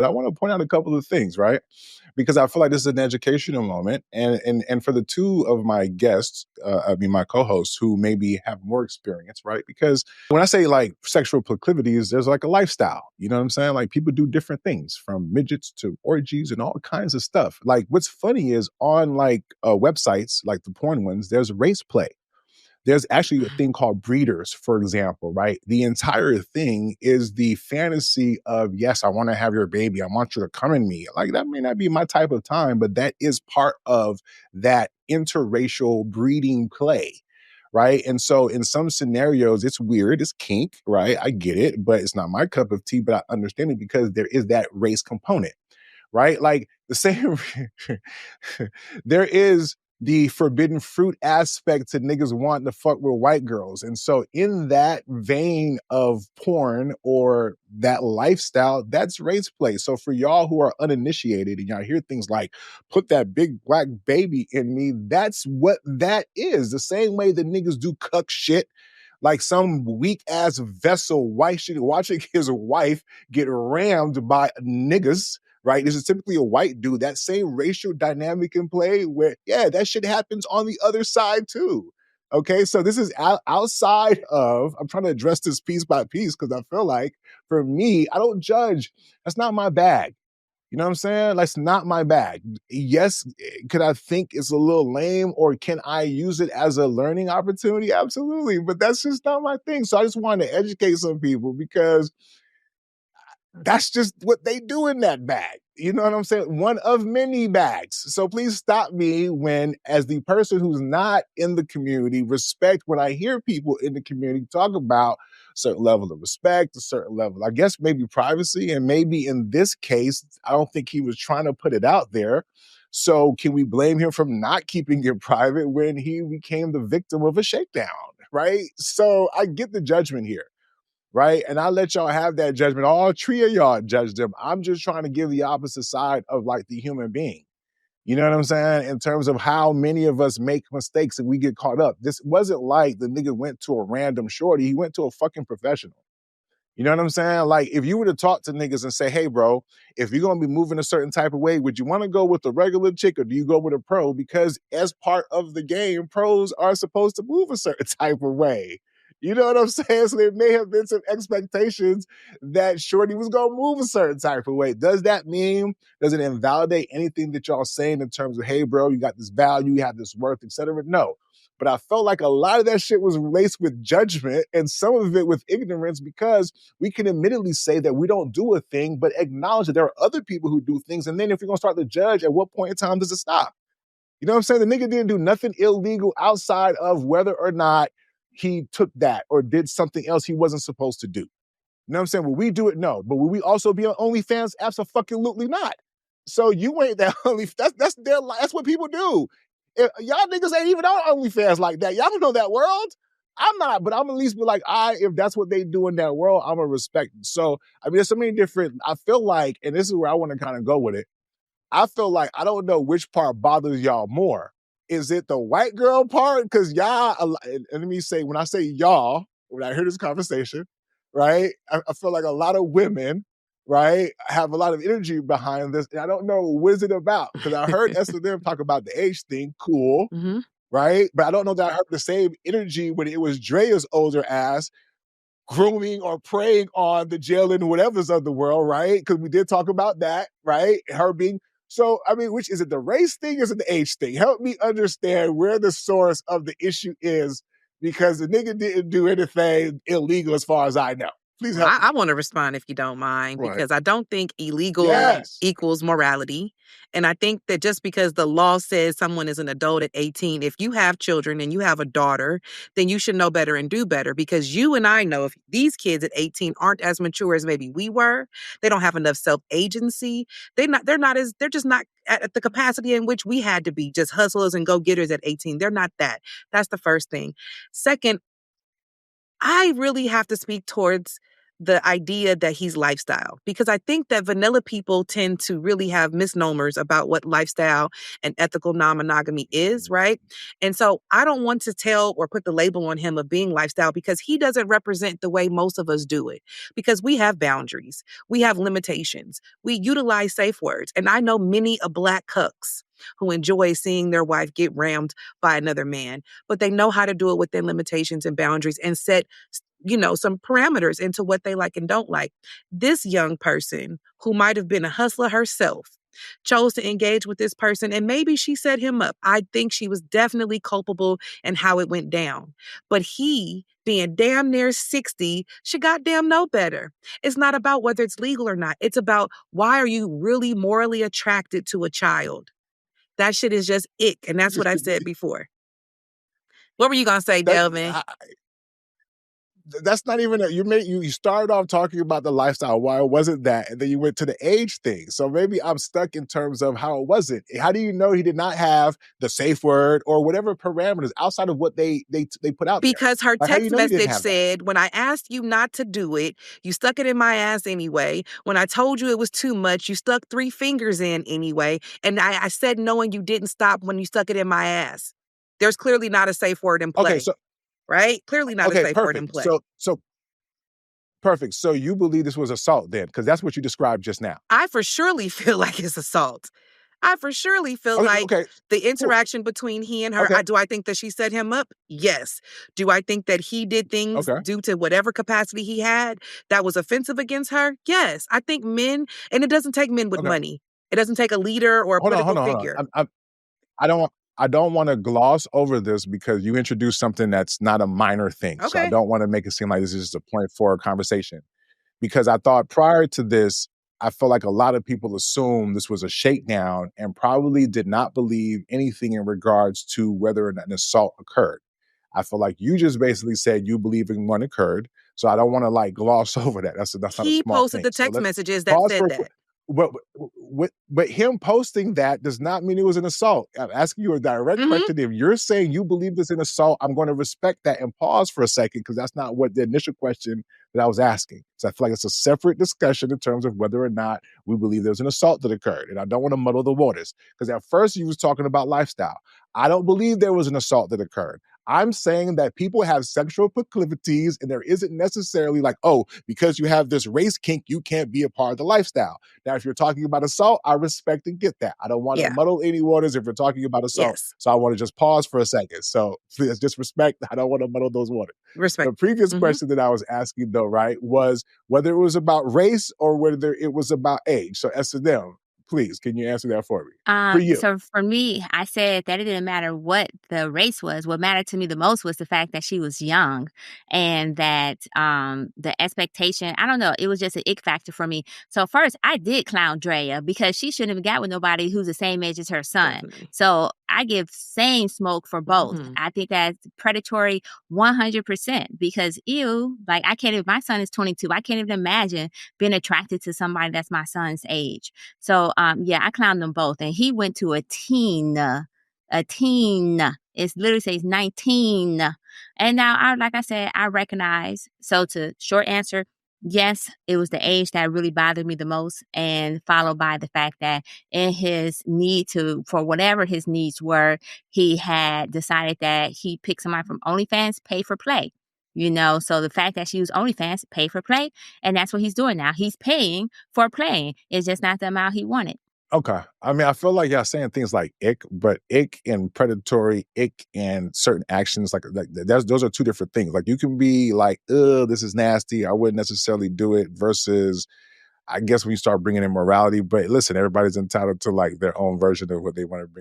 But I want to point out a couple of things, right? Because I feel like this is an educational moment, and for the two of my guests, my co-hosts who maybe have more experience, right? Because when I say like sexual proclivities, there's like a lifestyle. You know what I'm saying? Like people do different things, from midgets to orgies and all kinds of stuff. Like what's funny is on like websites, like the porn ones, there's race play. There's actually a thing called breeders, for example, right? The entire thing is the fantasy of, yes, I want to have your baby. I want you to come in me. Like that may not be my type of time, but that is part of that interracial breeding play. Right. And so in some scenarios, it's weird, it's kink, right? I get it, but it's not my cup of tea, but I understand it because there is that race component, right? Like the same, there is the forbidden fruit aspect to niggas wanting to fuck with white girls. And so in that vein of porn or that lifestyle, that's race play. So for y'all who are uninitiated and y'all hear things like, put that big black baby in me, that's what that is. The same way that niggas do cuck shit, like some weak ass vessel watching his wife get rammed by niggas, right? This is typically a white dude. That same racial dynamic in play where, yeah, that shit happens on the other side too. Okay, so this is outside of, I'm trying to address this piece by piece because I feel like for me, I don't judge. That's not my bag. You know what I'm saying? That's not my bag. Yes, could I think it's a little lame or can I use it as a learning opportunity? Absolutely. But that's just not my thing. So I just wanted to educate some people because that's just what they do in that bag. You know what I'm saying? One of many bags. So please stop me when, as the person who's not in the community, respect when I hear people in the community talk about a certain level of respect, a certain level, I guess maybe privacy. And maybe in this case, I don't think he was trying to put it out there. So can we blame him for not keeping it private when he became the victim of a shakedown? Right? So I get the judgment here. Right. And I let y'all have that judgment. All three of y'all judge them. I'm just trying to give the opposite side of like the human being. You know what I'm saying? In terms of how many of us make mistakes and we get caught up. This wasn't like the nigga went to a random shorty. He went to a fucking professional. You know what I'm saying? Like, if you were to talk to niggas and say, hey, bro, if you're going to be moving a certain type of way, would you want to go with a regular chick or do you go with a pro? Because as part of the game, pros are supposed to move a certain type of way. You know what I'm saying? So there may have been some expectations that Shorty was going to move a certain type of way. Does that mean, does it invalidate anything that y'all saying in terms of, hey, bro, you got this value, you have this worth, etc.? No. But I felt like a lot of that shit was laced with judgment and some of it with ignorance because we can admittedly say that we don't do a thing, but acknowledge that there are other people who do things. And then if you're going to start to judge, at what point in time does it stop? You know what I'm saying? The nigga didn't do nothing illegal outside of whether or not he took that or did something else he wasn't supposed to do. You know what I'm saying? Will we do it? No. But will we also be on OnlyFans? Absolutely not. So you ain't that only. That's what people do. Y'all niggas ain't even on OnlyFans like that. Y'all don't know that world. I'm not, but I'm at least be like, if that's what they do in that world, I'm gonna respect it. So I mean, there's so many different. I feel like, and this is where I want to kind of go with it. I feel like I don't know which part bothers y'all more. Is it the white girl part? Because y'all, and let me say, when I say y'all, when I hear this conversation, right, I feel like a lot of women, right, have a lot of energy behind this. And I don't know what is it about. Because I heard S&M talk about the age thing, cool, right? But I don't know that I heard the same energy when it was Drea's older ass grooming or preying on the Jalen whatevers of the world, right? Because we did talk about that, right? Her being so, I mean, which is it the race thing or is it the age thing? Help me understand where the source of the issue is because the nigga didn't do anything illegal as far as I know. Please help. I want to respond if you don't mind, Right. because I don't think illegal Yes. equals morality. And I think that just because the law says someone is an adult at 18, if you have children and you have a daughter, then you should know better and do better, because you and I know if these kids at 18 aren't as mature as maybe we were, they don't have enough self-agency. They're just not at the capacity in which we had to be, just hustlers and go-getters at 18. They're not that. That's the first thing. Second, I really have to speak towards the idea that he's lifestyle, because I think that vanilla people tend to really have misnomers about what lifestyle and ethical non-monogamy is, right? And so I don't want to tell or put the label on him of being lifestyle because he doesn't represent the way most of us do it, because we have boundaries, we have limitations, we utilize safe words. And I know many a black cucks who enjoy seeing their wife get rammed by another man, but they know how to do it within limitations and boundaries and set some parameters into what they like and don't like. This young person who might have been a hustler herself chose to engage with this person, and maybe she set him up. I think she was definitely culpable in how it went down. But he, being damn near 60, should goddamn know better. It's not about whether it's legal or not. It's about, why are you really morally attracted to a child? That shit is just ick, and that's what I've said before. What were you gonna say, that Delvin? that's not even you started off talking about the lifestyle, why it wasn't that, and then you went to the age thing. So maybe I'm stuck in terms of how it wasn't. How do you know he did not have the safe word or whatever parameters outside of what they put out there? Because her Like, how do you text know he didn't message have that? said, when I asked you not to do it, you stuck it in my ass anyway. When I told you it was too much, you stuck 3 fingers in anyway. And I said no, and you didn't stop when you stuck it in my ass. There's clearly not a safe word in Okay, play, right? Clearly not a okay, safe word in perfect. play. So perfect. So you believe this was assault then, because that's what you described just now. I for surely feel like it's assault. I for surely feel Okay, like okay, the cool. interaction between he and her, Okay, do I think that she set him up? Yes. Do I think that he did things okay, due to whatever capacity he had that was offensive against her? Yes. I think men, and it doesn't take men with okay. money. It doesn't take a leader or a Hold on, political hold on, hold on. figure. I don't want I don't want to gloss over this because you introduced something that's not a minor thing. So I Okay. don't want to make it seem like this is just a point for a conversation. Because I thought prior to this, I feel like a lot of people assumed this was a shakedown and probably did not believe anything in regards to whether or not an assault occurred. I feel like you just basically said you believe in one occurred. So I don't want to like gloss over that. That's not a He small posted thing. the So text let's messages that pause for said a quick. that. But, but him posting that does not mean it was an assault. I'm asking you a direct Hmm. question. If you're saying you believe this in assault, I'm going to respect that and pause for a second because that's not what the initial question that I was asking. So I feel like it's a separate discussion in terms of whether or not we believe there's an assault that occurred. And I don't want to muddle the waters because at first you was talking about lifestyle. I don't believe there was an assault that occurred. I'm saying that people have sexual proclivities and there isn't necessarily like, oh, because you have this race kink, you can't be a part of the lifestyle. Now, if you're talking about assault, I respect and get that. I don't want to Yeah. muddle any waters if you're talking about assault. Yes. So I want to just pause for a second. So please just respect. I don't want to muddle those waters. Respect. The previous Hmm. question that I was asking, though, right, was whether it was about race or whether it was about age. So S&M, please, can you answer that for me? For you. So for me, I said that it didn't matter what the race was. What mattered to me the most was the fact that she was young and that the expectation, I don't know, it was just an ick factor for me. So first I did clown Drea because she shouldn't have got with nobody who's the same age as her son. Definitely. So I give same smoke for both. Hmm. I think that's predatory 100% because ew, like I can't even, my son is 22. I can't even imagine being attracted to somebody that's my son's age. So yeah, I clowned them both. And he went to a teen. A teen. It literally says 19. And now like I said, I recognize. So to short answer, yes, it was the age that really bothered me the most. And followed by the fact that in his need to, for whatever his needs were, he had decided that he picked somebody from OnlyFans, pay for play. So the fact that she was OnlyFans, pay for play, and that's what he's doing now. He's paying for playing. It's just not the amount he wanted. Okay. I mean, I feel like y'all saying things like ick, but ick and predatory, ick and certain actions, like those are two different things. Like you can be like, ugh, this is nasty. I wouldn't necessarily do it versus I guess when you start bringing in morality, but listen, everybody's entitled to like their own version of what they want to bring